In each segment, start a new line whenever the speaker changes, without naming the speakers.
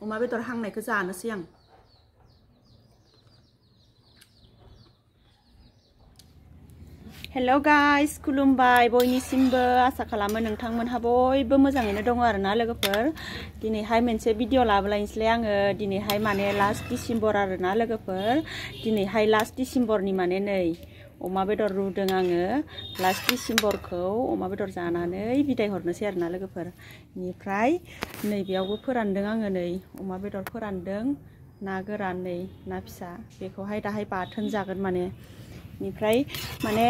अमा बेदर हांनायखौ जानोसै आं। हेल' गाइस, खुलुमबाय बयनिसिमबो। आसा खालामो नोंथांमोनहा बयबो मोजाङैनो दङ आरोना लोगोफोर। दिनैहाय मोनसे भिडिअ लाबोलायनोसैलाय आङो। दिनैहाय माने लास्ट डिसेम्बर आरोना लोगोफोर। दिनैहाय लास्ट डिसेम्बरनि माने नै अमा बेदर रुदों आङो। लास्ट डिसेम्बरखौ अमा बेदर जानानै बिदाय हरनोसै आरोना लोगोफोर। बेनिफ्राय नैबेयावबो फोरानदों आङो, नै अमा बेदर फोरानदों, ना गोरान, नै ना फिसा, बेखौहाय दाहाय बाथोन जागोन माने। बेनिफ्राय माने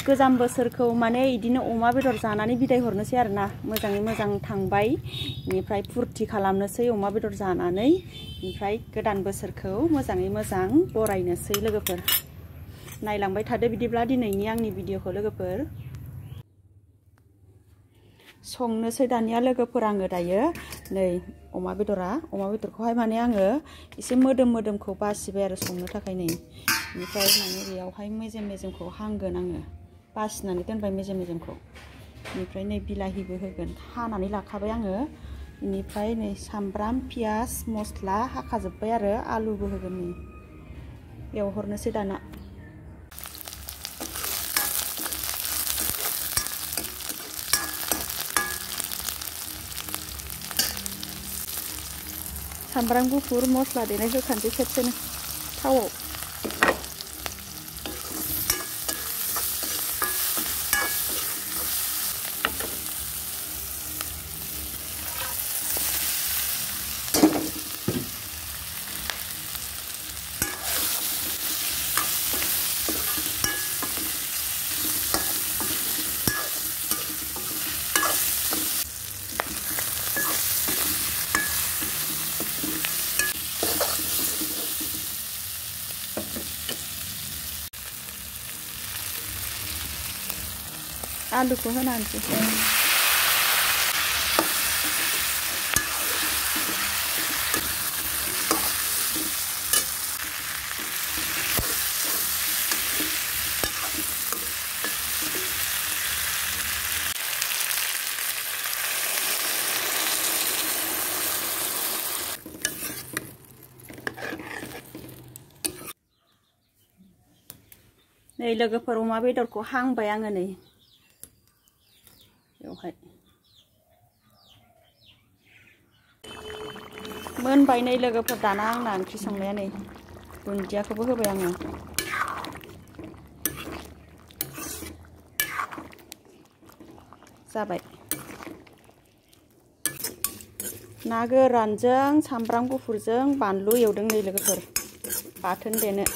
गोजाम बोसोरखौ माने इदिनो अमा बेदर जानानै बिदाय हरनोसै आरोना। मोजाङै मोजां थांबाय, बेनिफ्राय फुरथि खालामनोसै अमा बेदर जानानै। ओमफ्राय गोदान बोसोरखौ मोजाङै मोजां बरायनोसै लोगोफोर। नायलांबाय थादो बिदिब्ला दिनैनि आंनि भिडिअखौ लोगोफोर। संनोसै दानिया लोगोफोर आङो दायो। नै अमा बेदरखौहाय माने आङो एसे मोदोमखौ बासिबाय आरो संनो थाखाय नै। बेनिफ्राय माने बेयावहाय मेजेमखौ हांगोन आङो, बासिनानै दोनबाय मेजेमखौ। बेनिफ्राय नै बिलाहिबो होगोन, हानानै लाखाबाय आङो। बेनिफ्राय नै सामब्राम, पियास, मस्ला हाखाजोब्बाय आरो आलुबो होगोन नै। एवहरनोसै दाना। सामब्राम गुफुर मस्ला देनाय होखानोसै खेबसेनो थावआव। आलुखौ होना होनोसै। नै लोगोफोर अमा बेदरखौ हांबाय आङो नै बेवहाय। मोनबाय नै लोगोफोर दाना आंना ओंख्रि संनाया नै। दुन्दियाखौबो होबाय आङो। जाबाय। ना गोरानजों सामब्राम गुफुरजों बानलु एवदों नै लोगोफोर, बाथोन देनो।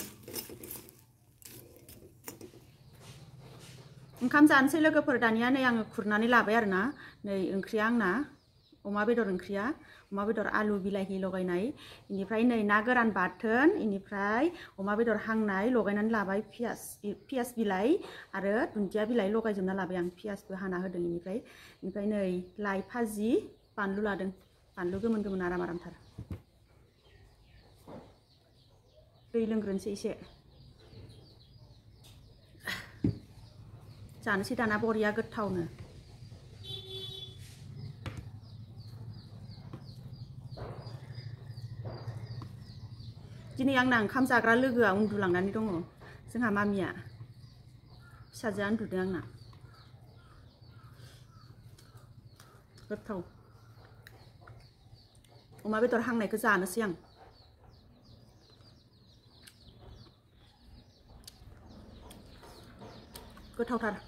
ओंखाम जानोसै लोगोफोर दानिया। नै आङो खुरनानै लाबाय आरोना। नै ओंख्रिया आंना अमा बेदर ओंख्रिया, अमा बेदर आलु बिलाहि लगायनाय। बेनिफ्राय नै ना गोरान बाथोन, बेनिफ्राय अमा बेदर हांनाय लगायनानै लाबाय। पियास बिलाइ आरो दुन्दिया बिलाइ लगायजोबना लाबाय आं, पियासबो हाना होदों। बेनिफ्राय नै लाइ भाजि, बानलु लादों, बानलु गोमोन आरामथार। दै लोंग्रोनोसै एसे। जानोसै दाना बरिया गोथावनो। दिनै आंना ओंखाम जाग्रा लोगोआ उन्दुलांनानै दङ, जोंहा मामिया। फिसाजोआ उन्दुदों आंना। गोथाव अमा बेदर हांनायखौ जानोसै आं। गोथावथार।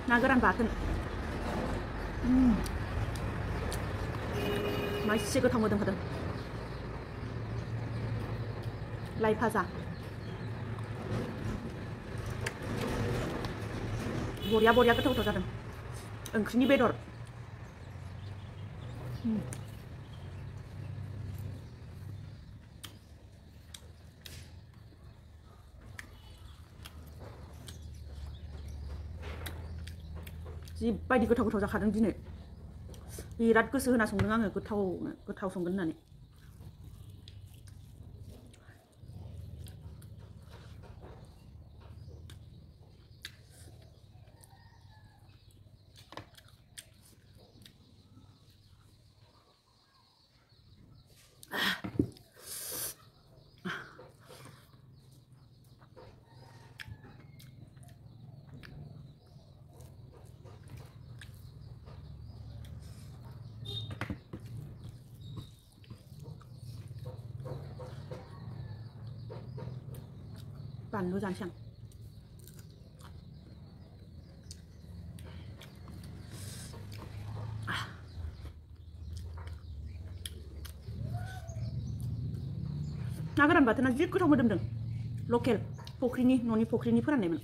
ना गोरान बाथोन। मासे गोथाव मोदोमखादों। लाइ भाजा बरिया गोथाव जादों। ओंख्रिनि बेदर। जिबायदि गोथाव जाखादों दिनै। बिराद गोसो होना संदों आङो, गोथाव संगोन होननानै। बानलु जानोसै आं ना गोरान बाथोना जि गोथाव मोदोमदों लकेल फख्रिनि न'नि फख्रिनि फोराननायमोन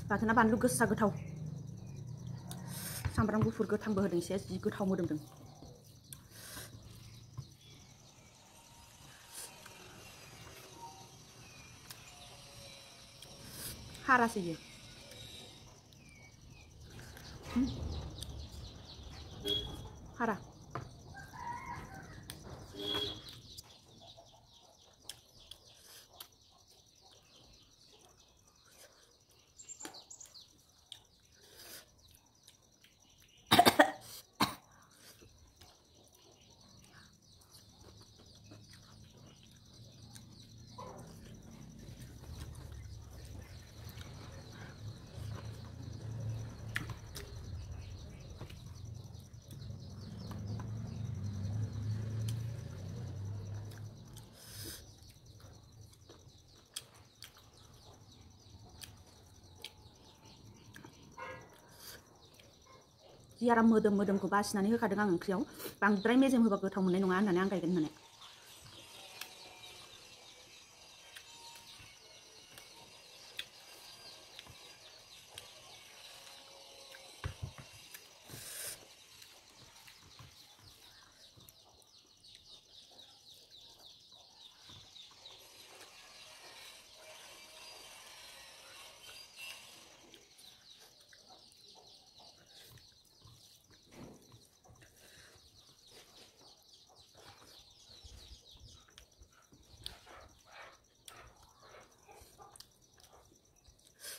बाथोना बानलु गोसा गोथाव सामब्राम गुफुर गोथांबो होदों एसे जि गोथाव मोदोमदों हारासो इयो हारा जि आराम मोदोमखौ बासिनानै होखादों आं ओंख्रियाव बांद्राय मेजेम होबा गोथाव मोननाय नङा होननानै आं गायगोन होननानै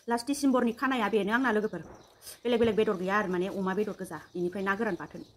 लास्ट डिसेम्बरनि खानाया बेनो आंना लोगोफोर बेलेग बेलेग बेदर गैया आरो माने अमा बेदर गोजा बेनिफ्राय ना गोरान बाथोन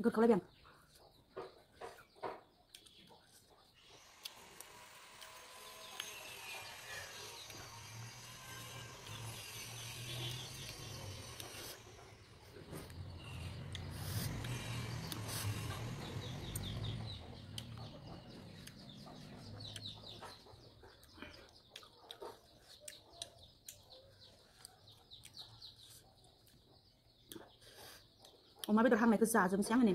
गोथावलायबाय आं अमा बेदर हांनायखौ जाजोबसै आङो नै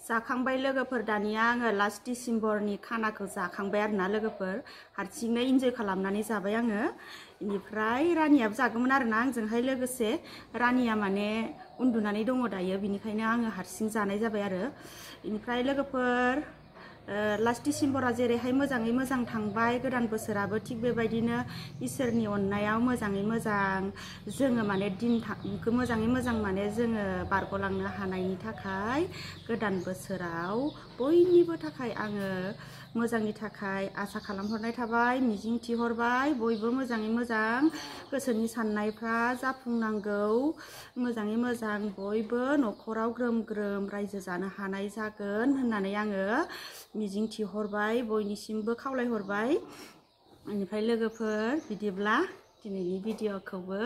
जाखांबाय लोगोफोर दानिया आङो लास्ट डिसेम्बरनि खानाखौ जाखांबाय आरोना लोगोफोर हारसिंनो इन्जय खालामनानै जाबाय आङो इनिफ्राय रानियाबो जागौमोन आरोना आंजोंहाय लोगोसे रानिया माने उन्दुनानै दङ दायो बिनिखायनो आङो हारसिं जानाय जाबाय आरो इनिफ्राय लोगोफोर लास्ट डिसेम्बरा जेरैहाय मोजाङै मोजां थांबाय गोदान बोसोराबो थिग बेबायदिनो इसोरनि अननायाव मोजाङै मोजां जोङो माने मोजाङै मोजां माने जोङो बारग'लांनो हानायनि थाखाय गोदान बोसोराव बयनिबो थाखाय आङो मोजांनि थाखाय आसा खालामहरनाय थाबाय मिजिं थिहरबाय बयबो मोजाङै मोजां गोसोनि साननायफ्रा जाफुंनांगौ मोजाङै मोजां बयबो न'खराव ग्रोम ग्रोम रायजो जानो हानाय जागोन होननानै आङो मिजिं थिहरबाय बयनिसिमबो खावलायहरबाय बेनिफ्राय लोगोफोर बिदिब्ला दिनैनि भिडिअ'खौबो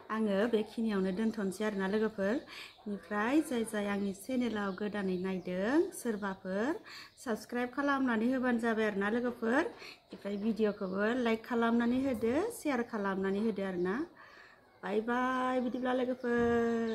आङो बेखिनियावनो दोनथ'नोसै आरोना लोगोफोर बेनिफ्राय जाय आंनि चेनेलाव गोदानै नायदों सोरबाफोर साबस्क्राइब खालामनानै होबानो जाबाय आरोना लोगोफोर ओमफ्राय भिडिअ'खौबो लाइक खालामनानै होदो शेयार खालामनानै होदो आरोना बाय बाय बिदिब्ला लोगोफोर